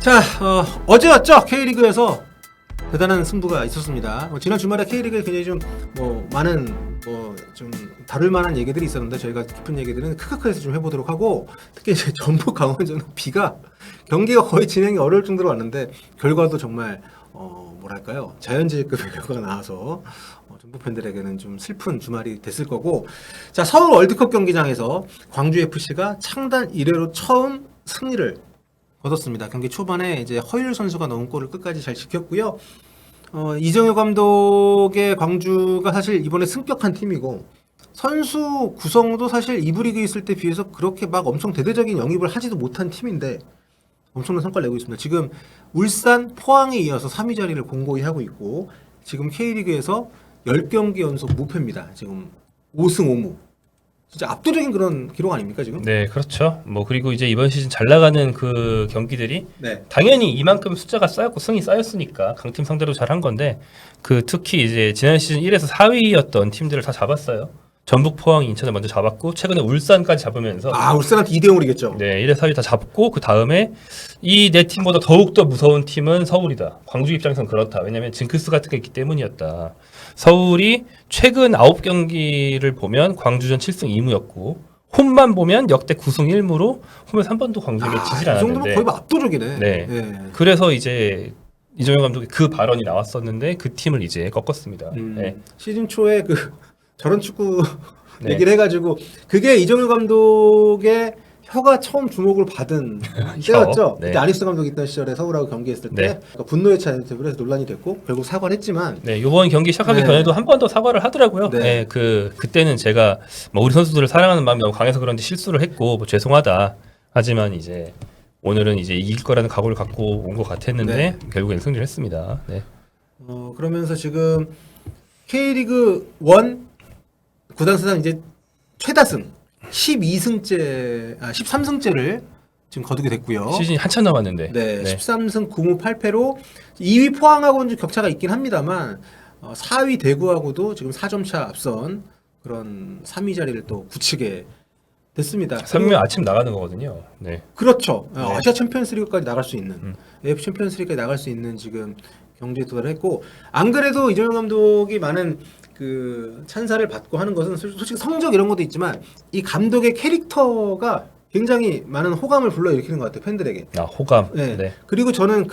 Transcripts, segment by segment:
자, 어제였죠. K리그에서 대단한 승부가 있었습니다. 지난 주말에 K리그에 굉장히 좀 많은 좀 다룰 만한 얘기들이 있었는데 저희가 깊은 얘기들은 크크크에서 좀 해보도록 하고, 특히 이제 전북 강원전은 비가 경기가 거의 진행이 어려울 정도로 왔는데 결과도 정말 뭐랄까요, 자연재해급의 결과가 나와서 전북 팬들에게는 좀 슬픈 주말이 됐을 거고. 자, 서울 월드컵 경기장에서 광주 FC가 창단 이래로 처음 승리를 얻었습니다. 경기 초반에 이제 허율 선수가 넣은 골을 끝까지 잘 지켰고요. 이정효 감독의 광주가 사실 이번에 승격한 팀이고, 선수 구성도 사실 이부 리그 있을 때 비해서 그렇게 막 엄청 대대적인 영입을 하지도 못한 팀인데 엄청난 성과를 내고 있습니다. 지금 울산, 포항에 이어서 3위 자리를 공고히 하고 있고, 지금 K리그에서 10경기 연속 무패입니다. 지금 5승 5무. 진짜 압도적인 그런 기록 아닙니까 지금? 네, 그렇죠. 그리고 이제 이번 시즌 잘 나가는 그 경기들이 네. 당연히 이만큼 숫자가 쌓였고 승이 쌓였으니까 강팀 상대로 잘한 건데, 특히 이제 지난 시즌 1에서 4위였던 팀들을 다 잡았어요. 전북, 포항, 인천을 먼저 잡았고 최근에 울산까지 잡으면서 울산한테 2대0으로 이겼죠. 네, 1회 4위 다 잡고, 그 다음에 이 네 팀보다 더욱더 무서운 팀은 서울이다. 광주 입장에선 그렇다. 왜냐면 징크스 같은 게 있기 때문이었다. 서울이 최근 9경기를 보면 광주전 7승 2무였고, 홈만 보면 역대 9승 1무로 홈에서 한 번도 광주에게 지질 이 정도면 않았는데, 거의 뭐 압도적이네. 네. 네. 그래서 이제 이정효 감독이 그 발언이 나왔었는데 그 팀을 이제 꺾었습니다. 네. 시즌 초에 저런 축구 네. 얘기를 해가지고, 그게 이정효 감독의 혀가 처음 주목을 받은 때였죠. 네. 그때 아리스 감독 있던 시절에 서울하고 경기했을 때 네. 그러니까 분노의 차이를 해서 논란이 됐고 결국 사과를 했지만, 네, 이번 경기 시작하기 네. 전에도 한 번 더 사과를 하더라고요. 네. 네, 그때는 제가 우리 선수들을 사랑하는 마음이 너무 강해서 그런지 실수를 했고 죄송하다. 하지만 이제 오늘은 이제 이길 거라는 각오를 갖고 온 것 같았는데 네. 결국엔 승리를 했습니다. 네. 그러면서 지금 K리그 1 구단사상 이제 최다승 13승째를 지금 거두게 됐고요. 시즌이 한참 남았는데. 네, 13승 9무 8패로 2위 포항하고는 좀 격차가 있긴 합니다만 4위 대구하고도 지금 4점 차 앞선 그런 3위 자리를 또 굳히게 됐습니다. 3면 아침 나가는 거거든요. 네. 그렇죠. 네. 아시아 챔피언스리그까지 나갈 수 있는, AFC 챔피언스리그까지 나갈 수 있는 지금 경기에 도달을 했고, 안 그래도 이정효 감독이 많은 그 찬사를 받고 하는 것은 솔직히 성적 이런 것도 있지만 이 감독의 캐릭터가 굉장히 많은 호감을 불러일으키는 것 같아요, 팬들에게. 호감. 네. 네. 그리고 저는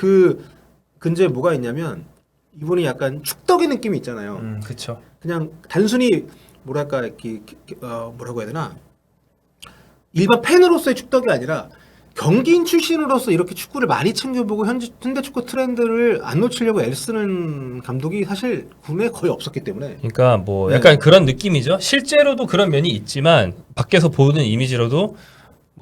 근처에 뭐가 있냐면 이분이 약간 축덕의 느낌이 있잖아요. 그렇죠. 그냥 단순히 뭐랄까 뭐라고 해야 되나, 일반 팬으로서의 축덕이 아니라 경기인 출신으로서 이렇게 축구를 많이 챙겨보고 현대 축구 트렌드를 안 놓치려고 애쓰는 감독이 사실 국내에 거의 없었기 때문에. 그러니까 약간 네. 그런 느낌이죠. 실제로도 그런 면이 있지만 밖에서 보는 이미지로도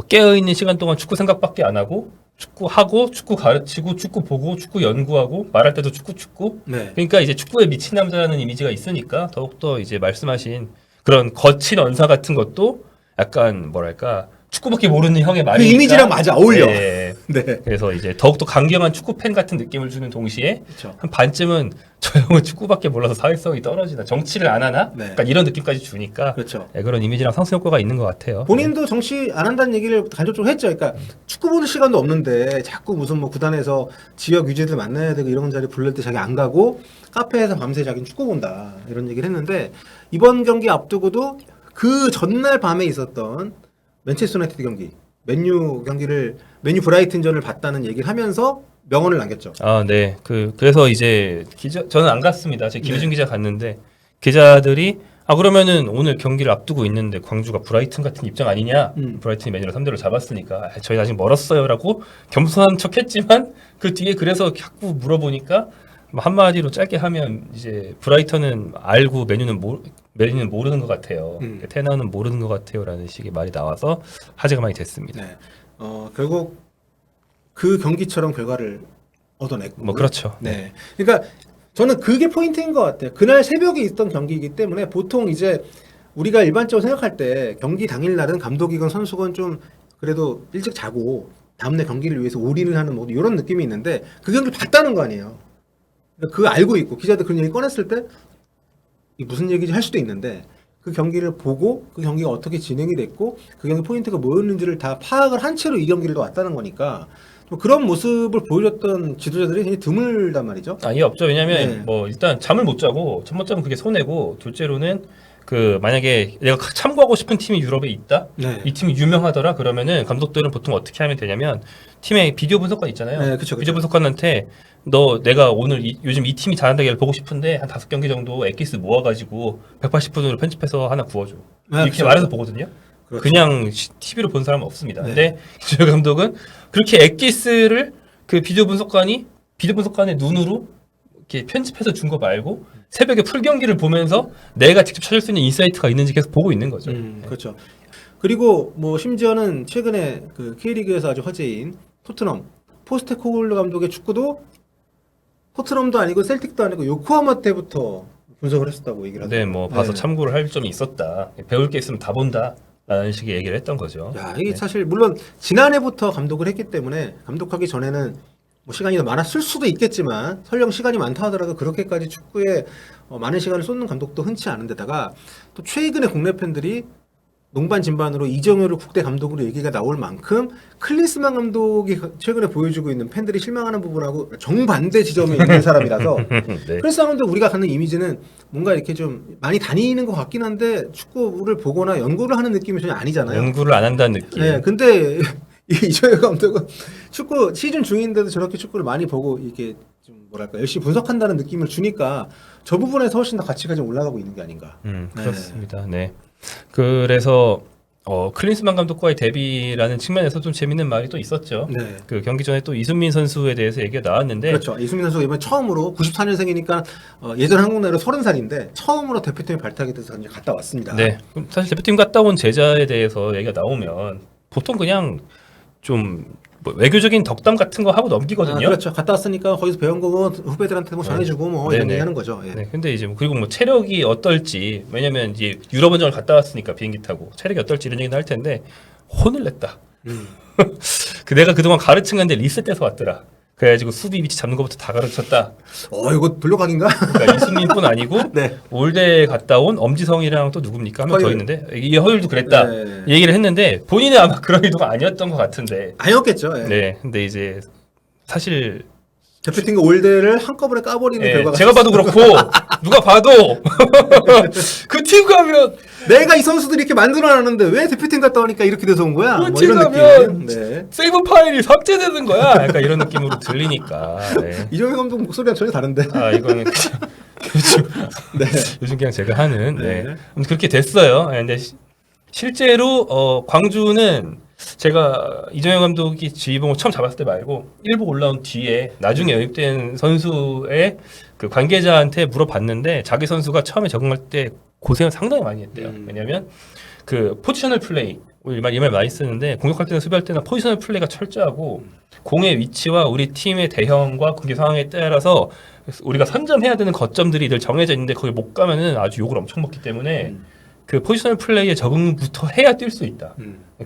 깨어 있는 시간 동안 축구 생각밖에 안 하고 축구하고 축구 가르치고 축구 보고 축구 연구하고 말할 때도 축구. 네. 그러니까 이제 축구에 미친 남자라는 이미지가 있으니까 더욱더 이제 말씀하신 그런 거친 언사 같은 것도 약간 뭐랄까 축구밖에 모르는 형의 그 말이니까 이미지랑 맞아 어울려. 네. 네. 그래서 이제 더욱더 강경한 축구 팬 같은 느낌을 주는 동시에 그렇죠. 한 반쯤은 저 형은 축구밖에 몰라서 사회성이 떨어지나, 정치를 안 하나? 네. 약간 이런 느낌까지 주니까 그렇죠. 네, 그런 이미지랑 상승 효과가 있는 것 같아요. 본인도 정치 안 한다는 얘기를 간접적으로 했죠. 그러니까 축구 보는 시간도 없는데 자꾸 무슨 구단에서 지역 유지들 만나야 되고 이런 자리 부를 때 자기 안 가고 카페에서 밤새 자기는 축구 본다 이런 얘기를 했는데, 이번 경기 앞두고도 그 전날 밤에 있었던 맨체스터 유나이티드 경기, 맨유 브라이튼전을 봤다는 얘기를 하면서 명언을 남겼죠. 네. 그래서 이제 저는 안 갔습니다. 제 김희준 네. 기자 갔는데 기자들이 그러면은 오늘 경기를 앞두고 있는데 광주가 브라이튼 같은 입장 아니냐? 브라이튼이 맨유를 3대로 잡았으니까 저희 아직 멀었어요라고 겸손한 척했지만 그 뒤에 그래서 자꾸 물어보니까 한마디로 짧게 하면 이제 브라이턴은 알고 맨유는 모르는 것 같아요. 테나는 모르는 것 같아요라는 식의 말이 나와서 화제가 많이 됐습니다. 네. 결국 그 경기처럼 결과를 얻어냈고. 그렇죠. 네. 그러니까 저는 그게 포인트인 것 같아요. 그날 새벽에 있던 경기이기 때문에 보통 이제 우리가 일반적으로 생각할 때 경기 당일날은 감독이건 선수건 좀 그래도 일찍 자고 다음날 경기를 위해서 올인을 하는 이런 느낌이 있는데 그 경기를 봤다는 거 아니에요. 그거 알고 있고 기자들 그런 얘기 꺼냈을 때 이 무슨 얘기지 할 수도 있는데, 그 경기를 보고 그 경기가 어떻게 진행이 됐고 그 경기 포인트가 뭐였는지를 다 파악을 한 채로 이 경기를 왔다는 거니까 뭐 그런 모습을 보여줬던 지도자들이 굉장히 드물단 말이죠. 아예 없죠. 왜냐면 네. 뭐 일단 잠을 못 자고 첫 번째는 그게 손해고 둘째로는 그 만약에 내가 참고하고 싶은 팀이 유럽에 있다. 네. 이 팀이 유명하더라 그러면은 감독들은 보통 어떻게 하면 되냐면 팀의 비디오 분석관 있잖아요. 네, 그쵸, 비디오 그쵸. 분석관한테 너 내가 오늘 요즘 이 팀이 잘한다기를 보고 싶은데 한 5경기 정도 엑기스 모아가지고 180분으로 편집해서 하나 구워줘. 네, 이렇게 그쵸. 말해서 보거든요. 그렇죠. 그냥 TV로 본 사람은 없습니다. 네. 근데 이주열 감독은 그렇게 엑기스를 그 비디오 분석관의 눈으로 이렇게 편집해서 준 거 말고 새벽에 풀 경기를 보면서 내가 직접 찾을 수 있는 인사이트가 있는지 계속 보고 있는 거죠. 그렇죠. 그리고 뭐 심지어는 최근에 그 K리그에서 아주 화제인 토트넘 포스테코글루 감독의 축구도 토트넘도 아니고 셀틱도 아니고 요코하마 때부터 분석을 했었다고 얘기를 하더라고요. 네, 뭐 봐서 네. 참고를 할 점이 있었다. 배울 게 있으면 다 본다. 라는 식의 얘기를 했던 거죠. 야, 이게 네. 사실 물론 지난해부터 감독을 했기 때문에 감독하기 전에는 뭐 시간이 더 많았을 수도 있겠지만 설령 시간이 많다 하더라도 그렇게까지 축구에 많은 시간을 쏟는 감독도 흔치 않은데다가 또 최근에 국내 팬들이 농반 진반으로 이정효를 국대 감독으로 얘기가 나올 만큼 클린스만 감독이 최근에 보여주고 있는 팬들이 실망하는 부분하고 정반대 지점에 있는 사람이라서 네. 클린스만 감독 우리가 갖는 이미지는 뭔가 이렇게 좀 많이 다니는 것 같긴 한데 축구를 보거나 연구를 하는 느낌이 전혀 아니잖아요. 연구를 안 한다는 느낌. 네, 근데 이정효 감독은 축구 시즌 중인데도 저렇게 축구를 많이 보고 이게 좀 뭐랄까 열심히 분석한다는 느낌을 주니까 저 부분에서 훨씬 더 가치가 좀 올라가고 있는 게 아닌가. 그렇습니다. 네. 그래서 클린스만 감독과의 대비라는 측면에서 좀 재밌는 말이 또 있었죠. 네. 그 경기 전에 또 이순민 선수에 대해서 얘기가 나왔는데 그렇죠. 이수민 선수가 이번 처음으로 94년생이니까 예전 한국 나이로 30살인데 처음으로 대표팀에 발탁이 돼서 이제 갔다 왔습니다. 네. 그럼 사실 대표팀 갔다 온 제자에 대해서 얘기가 나오면 보통 그냥 좀 뭐 외교적인 덕담 같은 거 하고 넘기거든요. 그렇죠. 갔다 왔으니까 거기서 배운 거 뭐 후배들한테 뭐 전해주고 뭐 이런 네네. 얘기 하는 거죠. 예. 네, 근데 이제 뭐 그리고 뭐 체력이 어떨지 왜냐면 이제 유럽 원정을 갔다 왔으니까 비행기 타고 체력이 어떨지 이런 얘기는 할 텐데 혼을 냈다. 그 내가 그동안 가르친 건데 리셋돼서 왔더라. 그래가지고 수비 위치 잡는 것부터 다 가르쳤다. 이거 돌려가기인가? 그러니까 이수민뿐 아니고 네. 올대 갔다 온 엄지성이랑 또 누굽니까 한 명 더 허율. 있는데 이 허율도 그랬다. 네. 얘기를 했는데 본인은 아마 그런 의도가 아니었던 것 같은데. 아니었겠죠. 예. 네, 근데 이제 사실 대표팀과 올대를 한꺼번에 까버리는 예, 결과가 제가 봐도 그렇고 누가 봐도 그 팀 가면 내가 이 선수들이 이렇게 만들어놨는데 왜 대표팀 갔다 오니까 이렇게 돼서 온 거야? 뭐 그치, 이런 가면 느낌. 네. 세이브 파일이 삭제되는 거야. 약간 이런 느낌으로 들리니까. 네. 이정효 감독 목소리랑 전혀 다른데. 아 이거는 그냥 요즘, 네. 요즘 그냥 제가 하는. 네. 네. 아무튼 그렇게 됐어요. 네, 근데 실제로 광주는 제가 이정효 감독이 지휘봉을 처음 잡았을 때 말고 일부 올라온 뒤에 나중에 영입된 선수의 그 관계자한테 물어봤는데 자기 선수가 처음에 적응할 때 고생을 상당히 많이 했대요. 왜냐하면 그 포지셔널 플레이 이 말 많이 쓰는데 공격할 때나 수비할 때나 포지셔널 플레이가 철저하고 공의 위치와 우리 팀의 대형과 공격 상황에 따라서 우리가 선점해야 되는 거점들이 늘 정해져 있는데 거기 못 가면은 아주 욕을 엄청 먹기 때문에 그 포지셔널 플레이에 적응부터 해야 뛸 수 있다.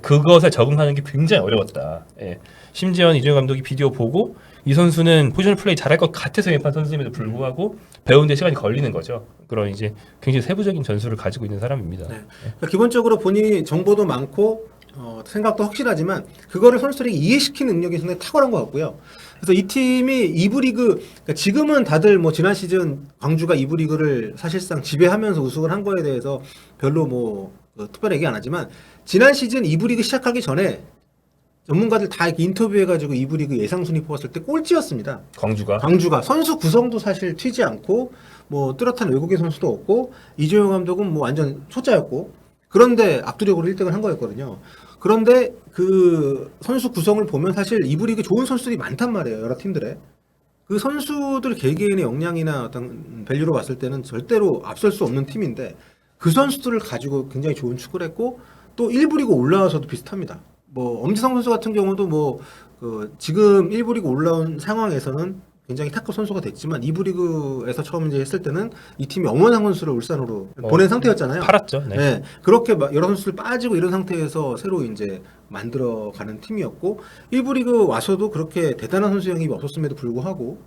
그것에 적응하는 게 굉장히 어려웠다. 예. 심지어 이정효 감독이 비디오 보고 이 선수는 포지셔널 플레이 잘할 것 같아서 영입한 선수임에도 불구하고 배우는데 시간이 걸리는 거죠. 그런 이제 굉장히 세부적인 전술을 가지고 있는 사람입니다. 네. 그러니까 기본적으로 본인이 정보도 많고 생각도 확실하지만 그거를 선수들에게 이해시키는 능력이 상당히 탁월한 것 같고요. 그래서 이 팀이 2부 리그 그러니까 지금은 다들 뭐 지난 시즌 광주가 2부 리그를 사실상 지배하면서 우승을 한 거에 대해서 별로 뭐 특별히 얘기 안 하지만 지난 시즌 2부 리그 시작하기 전에 전문가들 다 이렇게 인터뷰해가지고 2부 리그 예상 순위 뽑았을 때 꼴찌였습니다. 광주가 선수 구성도 사실 튀지 않고 뭐 뚜렷한 외국인 선수도 없고 이정효 감독은 뭐 완전 초짜였고 그런데 압도적으로 1등을 한 거였거든요. 그런데 그 선수 구성을 보면 사실 2부 리그 좋은 선수들이 많단 말이에요. 여러 팀들에. 그 선수들 개개인의 역량이나 어떤 밸류로 봤을 때는 절대로 앞설 수 없는 팀인데 그 선수들을 가지고 굉장히 좋은 축구를 했고 또 1부 리그 올라와서도 비슷합니다. 뭐 엄지성 선수 같은 경우도 뭐 그 지금 1부 리그 올라온 상황에서는 굉장히 탑급 선수가 됐지만 2부 리그에서 처음 이제 했을 때는 이 팀이 엄원상 선수를 울산으로 보낸 상태였잖아요. 팔았죠. 네. 네. 그렇게 여러 선수들 빠지고 이런 상태에서 새로 이제 만들어가는 팀이었고 1부 리그 와서도 그렇게 대단한 선수 영입이 없었음에도 불구하고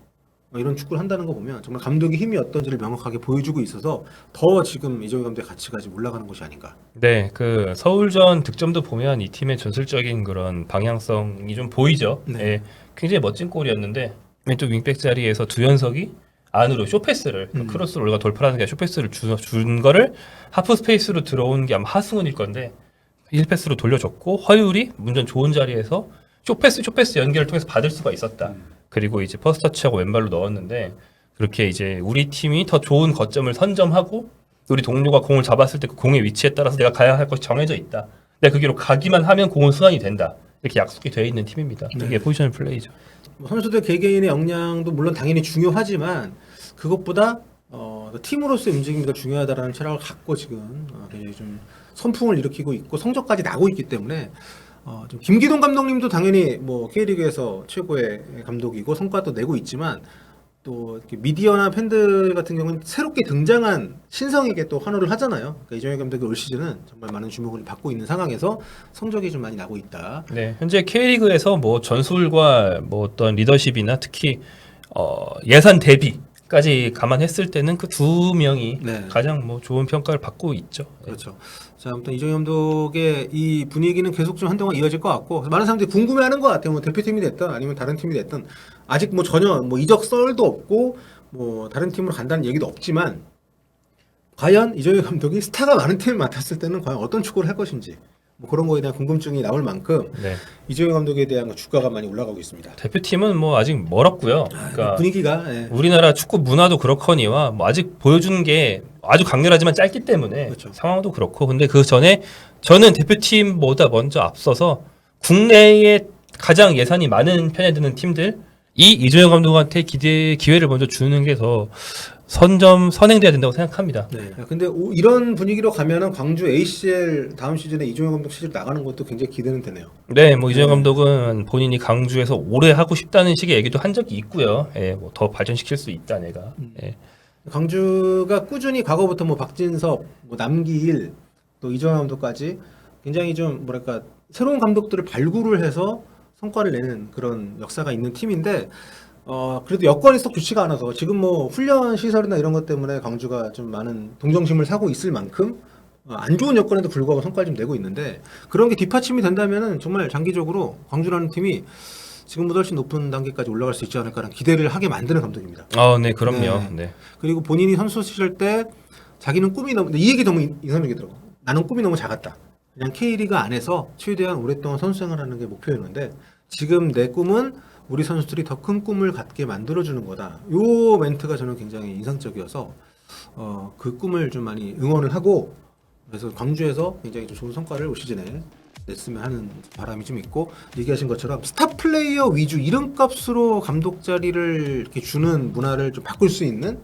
이런 축구를 한다는 거 보면 정말 감독의 힘이 어떤지를 명확하게 보여주고 있어서 더 지금 이정효 감독의 가치가 지금 올라가는 것이 아닌가. 네, 그 서울전 득점도 보면 이 팀의 전술적인 그런 방향성이 좀 보이죠. 네. 예, 굉장히 멋진 골이었는데 왼쪽 윙백 자리에서 두현석이 안으로 쇼패스를 크로스를 올라가 돌파하는 게 아니라 쇼패스를 준 거를 하프 스페이스로 들어온 게 아마 하승훈일 건데 1패스로 돌려줬고 허율이 운전 좋은 자리에서 쇼패스 연결을 통해서 받을 수가 있었다. 그리고 이제 퍼스트 터치하고 왼발로 넣었는데 그렇게 이제 우리 팀이 더 좋은 거점을 선점하고 우리 동료가 공을 잡았을 때 그 공의 위치에 따라서 내가 가야 할 것이 정해져 있다. 내가 거기로 가기만 하면 공은 순환이 된다. 이렇게 약속이 되어 있는 팀입니다. 이게 포지셔널 플레이죠. 선수들 개개인의 역량도 물론 당연히 중요하지만 그것보다 팀으로서의 움직임이 더 중요하다라는 철학을 갖고 지금 굉장히 좀 선풍을 일으키고 있고 성적까지 나고 있기 때문에 좀 김기동 감독님도 당연히 뭐 K리그에서 최고의 감독이고 성과도 내고 있지만 또 이렇게 미디어나 팬들 같은 경우는 새롭게 등장한 신성에게 또 환호를 하잖아요. 그러니까 이정효 감독이 올 시즌은 정말 많은 주목을 받고 있는 상황에서 성적이 좀 많이 나고 있다. 네, 현재 K리그에서 뭐 전술과 뭐 어떤 리더십이나 특히 예산 대비까지 감안했을 때는 그 두 명이 네. 가장 뭐 좋은 평가를 받고 있죠. 그렇죠. 자, 아무튼 이정효 감독의 이 분위기는 계속 좀 한동안 이어질 것 같고 많은 사람들이 궁금해하는 것 같아요. 뭐 대표팀이 됐든 아니면 다른 팀이 됐든 아직 뭐 전혀 뭐 이적 썰도 없고 뭐 다른 팀으로 간다는 얘기도 없지만 과연 이정효 감독이 스타가 많은 팀을 맡았을 때는 과연 어떤 축구를 할 것인지 뭐 그런 거에 대한 궁금증이 나올 만큼 네. 이정효 감독에 대한 주가가 많이 올라가고 있습니다. 대표팀은 뭐 아직 멀었고요. 그러니까 분위기가 예. 우리나라 축구 문화도 그렇거니와 뭐 아직 보여주는 게 아주 강렬하지만 짧기 때문에 그렇죠. 상황도 그렇고 근데 그 전에 저는 대표팀보다 먼저 앞서서 국내에 가장 예산이 많은 편에 드는 팀들 이정효 감독한테 기회를 먼저 주는 게 더 선행돼야 된다고 생각합니다. 네. 근데 이런 분위기로 가면은 광주 ACL 다음 시즌에 이정효 감독 시절 나가는 것도 굉장히 기대는 되네요. 네, 뭐 이정효 감독은 본인이 강주에서 오래 하고 싶다는 식의 얘기도 한 적이 있고요. 예, 뭐 더 발전시킬 수 있다 내가. 예. 광주가 꾸준히 과거부터 뭐 박진섭, 뭐 남기일, 또 이정효 감독까지 굉장히 좀 뭐랄까 새로운 감독들을 발굴을 해서 성과를 내는 그런 역사가 있는 팀인데 그래도 여건이 썩 좋지가 않아서 지금 뭐 훈련 시설이나 이런 것 때문에 광주가 좀 많은 동정심을 사고 있을 만큼 안 좋은 여건에도 불구하고 성과를 좀 내고 있는데 그런 게 뒷받침이 된다면은 정말 장기적으로 광주라는 팀이 지금보다 훨씬 높은 단계까지 올라갈 수 있지 않을까라는 기대를 하게 만드는 감독입니다. 네, 그럼요. 네. 네. 그리고 본인이 선수 시절 때 자기는 꿈이 너무 이 얘기 너무 인상적이더라고. 나는 꿈이 너무 작았다. 그냥 K리그 안에서 최대한 오랫동안 선수 생활하는 게 목표였는데 지금 내 꿈은 우리 선수들이 더 큰 꿈을 갖게 만들어주는 거다. 요 멘트가 저는 굉장히 인상적이어서 그 꿈을 좀 많이 응원을 하고 그래서 광주에서 굉장히 좀 좋은 성과를 올 시즌에 냈으면 하는 바람이 좀 있고 얘기하신 것처럼 스타 플레이어 위주 이름값으로 감독 자리를 이렇게 주는 문화를 좀 바꿀 수 있는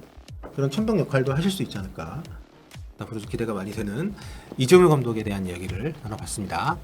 그런 천병 역할도 하실 수 있지 않을까. 앞으로 좀 기대가 많이 되는 이정효 감독에 대한 이야기를 나눠봤습니다.